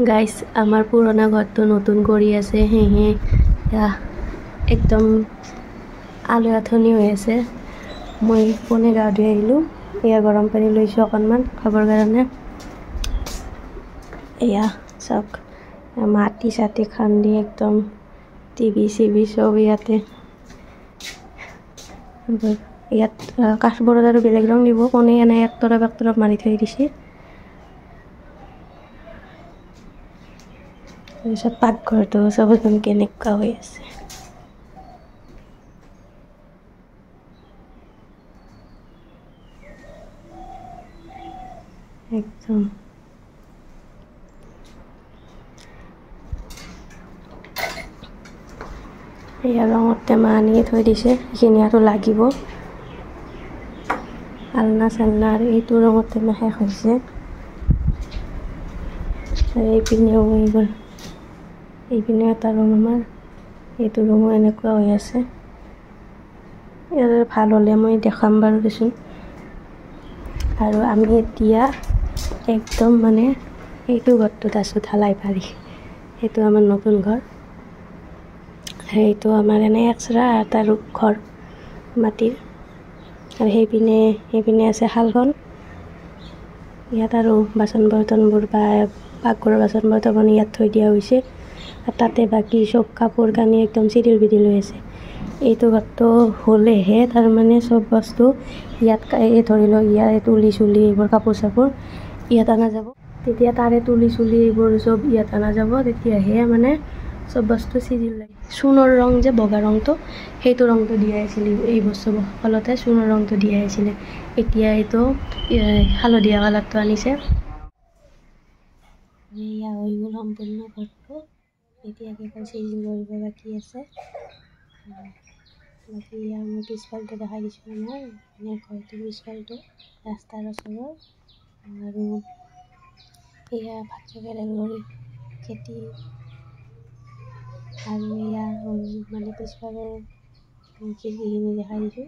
Guys আমার পুরোনো ঘর তো নতুন করি আছে একদম আলো আথনি হৈ আছে। মই ফোনে গা ধুই আহিলোঁ। এয়া গৰম পানী লৈছোঁ অকণমান খাবৰ কাৰণে। এয়া চাওক মাটি চাটি খান্দি একদম টিভি চিভি চব ইয়াতে। ইয়াত কাঠবোৰত আৰু বেলেগ ৰং দিব। কোনে এনে এক তৰফ মাৰি থৈ দিছে। তাৰপিছত পাকঘৰটো চাবচোন কেনেকুৱা হৈ আছে। একদম এয়া ৰঙৰ টেমা আনি থৈ দিছে। এইখিনি আৰু লাগিব। আলনা চালনা আৰু এইটো ৰঙৰ টেমা শেষ হৈছে। এইপিনেও এইবোৰ এইপিনে এটা ৰুম আমাৰ। এইটো ৰুমো এনেকুৱা হৈ আছে। ইয়াৰ ভাল হ'লে মই দেখাম বাৰু দেচোন। আৰু আমি এতিয়া একদম মানে এইটো ঘৰটোত আছোঁ ঢালাই পাৰি। সেইটো আমাৰ নতুন ঘৰ। সেইটো আমাৰ এনে এক্সট্ৰা এটা ঘৰ মাটিৰ। আৰু সেইপিনে আছে শালখন। ইয়াত আৰু বাচন বৰ্তনবোৰ বা পাকঘৰৰ বাচন বৰ্তন ইয়াত থৈ দিয়া হৈছে। আৰু তাতে বাকী চব কাপোৰ কানি একদম চিৰিল বিদিল হৈ আছে। এইটো ঘৰটো হ'লেহে তাৰমানে চব বস্তু ইয়াত ধৰি লওক ইয়াত তুলি চুলি এইবোৰ কাপোৰ চাপোৰ ইয়াত অনা যাব। তেতিয়া তাৰে তুলি চুলি এইবোৰ চব ইয়াত অনা যাব। তেতিয়াহে মানে চব বস্তু চিজিল লাগে। চূণৰ ৰং যে বগা ৰংটো সেইটো ৰংটো দিয়া আছিল। এই বস্তুসকলতে চূণৰ ৰংটো দিয়া হৈছিলে। এতিয়া এইটো হালধীয়া কালাৰটো আনিছে। এয়া হৈ গ'ল সম্পূৰ্ণ ঘৰটো। এতিয়া কেৱল চিজিল কৰিব বাকী আছে। বাকী মই পিছফালটো দেখাই দিছোঁ। আমাৰ ঘৰটো পিছফালটো ৰাস্তাৰ ওচৰৰ। আৰু এয়া ভাত কেৰেলাৰ খেতি। আৰু এয়া মানে পিছফালৰ খিৰিকিখিনি দেখাই দিছোঁ।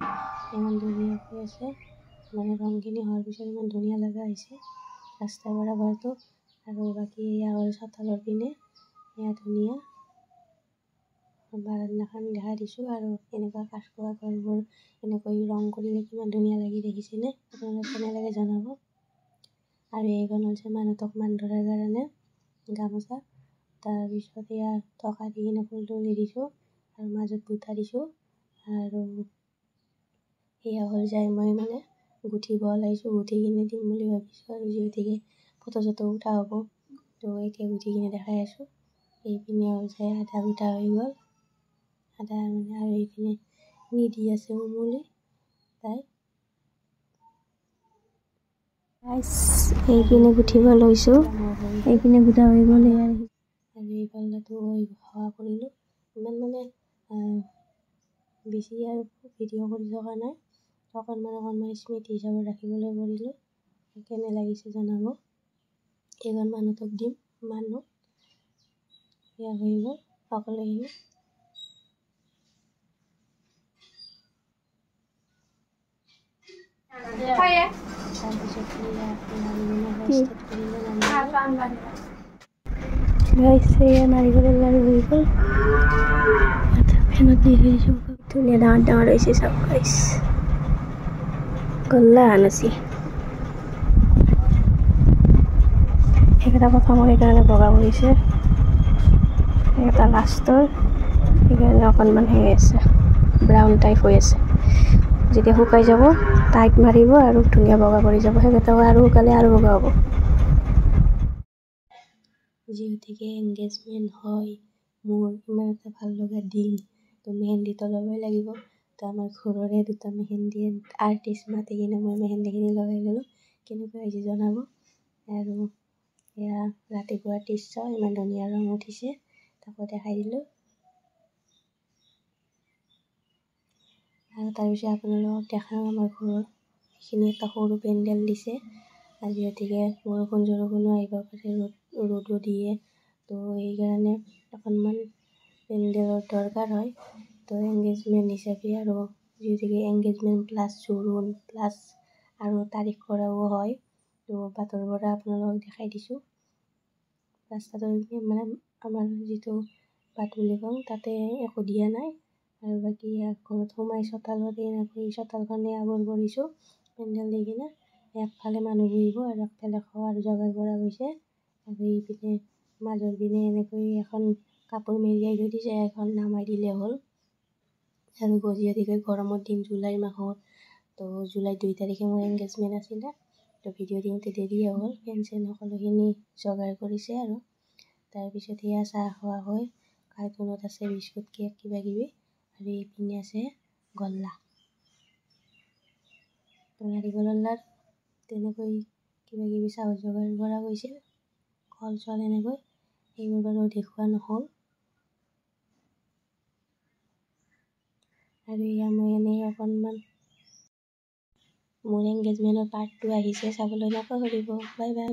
ইমান ধুনীয়াকৈ আছে। মানে ৰংখিনি হোৱাৰ পিছত ইমান ধুনীয়া লগা হৈছে ৰাস্তাৰ পৰা ঘৰটো। আৰু বাকী এয়া হ'ল চোতালৰ পিনে। এয়া ধুনীয়া বাৰান্দাখন দেখাই দিছোঁ। আৰু এনেকুৱা কাঠকোৱা ঘৰবোৰ এনেকৈ ৰং কৰিলে কিমান ধুনীয়া লাগি দেখিছেনে? আপোনালোকে কেনে লাগে জনাব। আৰু এইখন হৈছে মানুহটোক মান ধৰাৰ কাৰণে গামোচা। তাৰপিছত এয়া টকা দি কিনে ফুল তুলি দিছোঁ আৰু মাজত বুটা দিছোঁ। আৰু এয়া হ'ল যায় মই মানে গুঠিব ওলাইছোঁ। গুঠি কিনে দিম বুলি ভাবিছোঁ। আৰু যিহেতুকে ফটো চটো উঠা হ'ব তো এতিয়া গুঠি কিনে দেখাই আছোঁ। এইপিনে হ'ল যায় আধা গুঠা হৈ গ'ল। আধা মানে আৰু এইপিনে নিদি আছে উমলি তাই। এইপিনে গুঠিব লৈছোঁ। এইপিনে গুঠা হৈ গ'ল। আৰু এই পাল্লাটো হোৱা কৰিলোঁ। ইমান মানে বেছি আৰু ভিডিঅ' কৰি থকা নাই। অকণমান স্মৃতি হিচাপত ৰাখিবলৈ কৰিলোঁ। কেনে লাগিছে জনাব। এইখন মানুহটোক দিম। মানুহ এয়া হৈ গ'ল সকলোখিনি। তাৰপিছত নাৰিকলৰ লাড়ু হৈ গ'ল। ফেনত দি থৈ দিছোঁ। ধুনীয়া ডাঙৰ ডাঙৰ হৈছে চাওক গাইছ। গল্লা আনছি সেইকেইটা প্ৰথমৰ সেইকাৰণে বগা কৰিছে। এটা লাষ্টৰ সেইকাৰণে অকণমান হৈ আছে ব্ৰাউন টাইপ হৈ আছে। যেতিয়া শুকাই যাব টাইট মাৰিব আৰু ধুনীয়া বগা কৰি যাব। সেইকেইটাও আৰু শুকালে আৰু বগা হ'ব। যিহেতুকে এংগেজমেণ্ট হয় মোৰ ইমান এটা ভাল লগা দিন তো মেহেন্দিটো ল'বই লাগিব। তো আমাৰ ঘৰৰে দুটা মেহেন্দি আৰ্টিষ্ট মাতি কিনে মই মেহেন্দিখিনি লগাই ল'লোঁ। কেনেকুৱা হৈছে জনাব। আৰু এয়া ৰাতিপুৱাৰ দৃশ্য ইমান ধুনীয়া ৰং উঠিছে তাকো দেখাই দিলোঁ। আৰু তাৰপিছত আপোনালোকক দেখাওঁ আমাৰ ঘৰত এইখিনি এটা সৰু পেণ্ডেল দিছে। আৰু যিহেতুকে বৰষুণো আহিব পাৰে ৰ'দো দিয়ে তো সেইকাৰণে অকণমান পেণ্ডেলৰ দৰকাৰ হয়। তো এংগেজমেণ্ট হিচাপে আৰু যিহেতুকে এংগেজমেণ্ট প্লাছ জোৰোণ প্লাছ আৰু তাৰিখ কৰাও হয়। তো বাটৰ পৰা আপোনালোকক দেখাই দিছোঁ। ৰাস্তাটো মানে আমাৰ যিটো বাট বুলি কওঁ তাতে একো দিয়া নাই। আৰু বাকী ঘৰত সোমাই চোতালত এনেকৈ চোতালখনে আৱৰ কৰিছোঁ পেণ্ডেল দি কিনে। একফালে মানুহ বহিব আৰু একফালে খোৱাৰ যোগাৰ কৰা গৈছে। আৰু এইপিনে মাজৰ পিনে এনেকৈ এখন কাপোৰ মেৰিয়াই থৈ দিছে, এখন নামাই দিলে হ'ল। আৰু যিহেতুকে গৰমৰ দিন জুলাই মাহত, তো জুলাই 2 তাৰিখে মোৰ এংগেজমেণ্ট আছিলে। তো ভিডিঅ' দিওঁতে দেৰিয়ে হ'ল, ফেন চেন সকলোখিনি যোগাৰ কৰিছে। আৰু তাৰপিছত এয়া চাহ খোৱা হয়, কাৰ্টুনত আছে বিস্কুট কেক কিবাকিবি। আৰু এইপিনে আছে গল্লা, নাৰিকলৰ লাড়ু তেনেকৈ কিবাকিবি চাহৰ যোগাৰ কৰা গৈছিল, কল চল এনেকৈ। সেইবোৰ বাৰু দেখুওৱা নহ'ল। আৰু এয়া মই এনেই অকণমান মোৰ এংগেজমেণ্টৰ পাৰ্ট 2 আহিছে, চাবলৈ নাপাহৰিব। Bye bye.